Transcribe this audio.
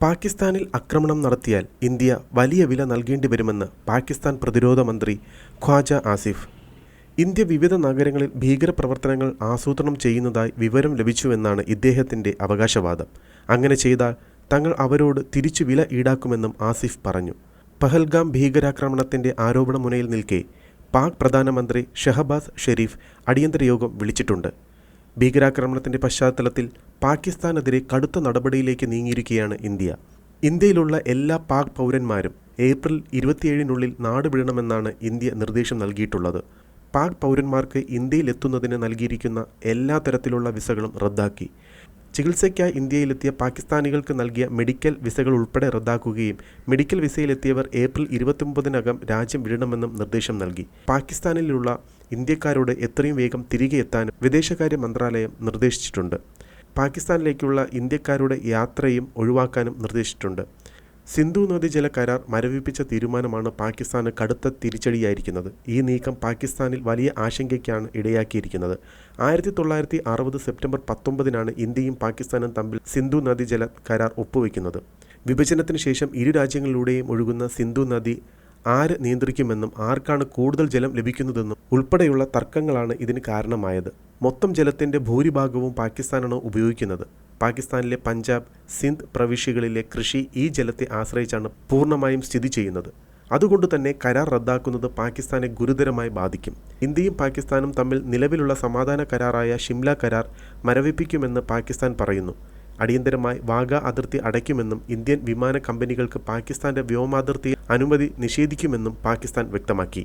പാകിസ്ഥാനിൽ ആക്രമണം നടത്തിയാൽ ഇന്ത്യ വലിയ വില നൽകേണ്ടി വരുമെന്ന് പാകിസ്ഥാൻ പ്രതിരോധ മന്ത്രി ഖ്വാജ ആസിഫ്. ഇന്ത്യ വിവിധ നഗരങ്ങളിൽ ഭീകരപ്രവർത്തനങ്ങൾ ആസൂത്രണം ചെയ്യുന്നതായി വിവരം ലഭിച്ചുവെന്നാണ് ഇദ്ദേഹത്തിൻ്റെ അവകാശവാദം. അങ്ങനെ ചെയ്താൽ തങ്ങൾ അവരോട് തിരിച്ചു വില ഈടാക്കുമെന്നും ആസിഫ് പറഞ്ഞു. പഹൽഗാം ഭീകരാക്രമണത്തിൻ്റെ ആരോപണ മുനയിൽ നിൽക്കെ പാക് പ്രധാനമന്ത്രി ഷഹബാസ് ഷെരീഫ് അടിയന്തര യോഗം വിളിച്ചിട്ടുണ്ട്. ഭീകരാക്രമണത്തിൻ്റെ പശ്ചാത്തലത്തിൽ പാകിസ്ഥാനെതിരെ കടുത്ത നടപടിയിലേക്ക് നീങ്ങിയിരിക്കുകയാണ് ഇന്ത്യ. ഇന്ത്യയിലുള്ള എല്ലാ പാക് പൗരന്മാരും ഏപ്രിൽ 27-നുള്ളിൽ നാട് വിടണമെന്നാണ് ഇന്ത്യ നിർദ്ദേശം നൽകിയിട്ടുള്ളത്. പാക് പൗരന്മാർക്ക് ഇന്ത്യയിലെത്തുന്നതിന് നൽകിയിരിക്കുന്ന എല്ലാ തരത്തിലുള്ള വിസകളും റദ്ദാക്കി. ചികിത്സയ്ക്കായി ഇന്ത്യയിലെത്തിയ പാകിസ്ഥാനികൾക്ക് നൽകിയ മെഡിക്കൽ വിസകൾ ഉൾപ്പെടെ റദ്ദാക്കുകയും മെഡിക്കൽ വിസയിലെത്തിയവർ ഏപ്രിൽ 29-നകം രാജ്യം വിടണമെന്നും നിർദ്ദേശം നൽകി. പാകിസ്ഥാനിലുള്ള ഇന്ത്യക്കാരോട് എത്രയും വേഗം തിരികെ എത്താനും വിദേശകാര്യ മന്ത്രാലയം നിർദ്ദേശിച്ചിട്ടുണ്ട്. പാകിസ്ഥാനിലേക്കുള്ള ഇന്ത്യക്കാരുടെ യാത്രയും ഒഴിവാക്കാനും നിർദ്ദേശിച്ചിട്ടുണ്ട്. സിന്ധു നദീജല കരാർ മരവിപ്പിച്ച തീരുമാനമാണ് പാകിസ്ഥാന് കടുത്ത തിരിച്ചടിയായിരിക്കുന്നത്. ഈ നീക്കം പാകിസ്ഥാനിൽ വലിയ ആശങ്കയ്ക്കാണ് ഇടയാക്കിയിരിക്കുന്നത്. 1960 സെപ്റ്റംബർ 19-നാണ് ഇന്ത്യയും പാകിസ്ഥാനും തമ്മിൽ സിന്ധു നദീജല കരാർ ഒപ്പുവെക്കുന്നത്. വിഭജനത്തിന് ശേഷം ഇരു രാജ്യങ്ങളിലൂടെയും ഒഴുകുന്ന സിന്ധു നദി ആര് നിയന്ത്രിക്കുമെന്നും ആർക്കാണ് കൂടുതൽ ജലം ലഭിക്കുന്നതെന്നും ഉൾപ്പെടെയുള്ള തർക്കങ്ങളാണ് ഇതിന് കാരണമായത്. മൊത്തം ജലത്തിൻ്റെ ഭൂരിഭാഗവും പാകിസ്ഥാനാണ് ഉപയോഗിക്കുന്നത്. പാകിസ്ഥാനിലെ പഞ്ചാബ്, സിന്ധ് പ്രവിശ്യകളിലെ കൃഷി ഈ ജലത്തെ ആശ്രയിച്ചാണ് പൂർണ്ണമായും സ്ഥിതി ചെയ്യുന്നത്. അതുകൊണ്ട് തന്നെ കരാർ റദ്ദാക്കുന്നത് പാകിസ്ഥാനെ ഗുരുതരമായി ബാധിക്കും. ഇന്ത്യയും പാകിസ്ഥാനും തമ്മിൽ നിലവിലുള്ള സമാധാന കരാറായ ഷിംല കരാർ മരവിപ്പിക്കുമെന്ന് പാകിസ്ഥാൻ പറയുന്നു. അടിയന്തരമായി വാഗ അതിർത്തി അടയ്ക്കുമെന്നും ഇന്ത്യൻ വിമാന കമ്പനികൾക്ക് പാകിസ്ഥാന്റെ വ്യോമാതിർത്തി അനുമതി നിഷേധിക്കുമെന്നും പാകിസ്ഥാൻ വ്യക്തമാക്കി.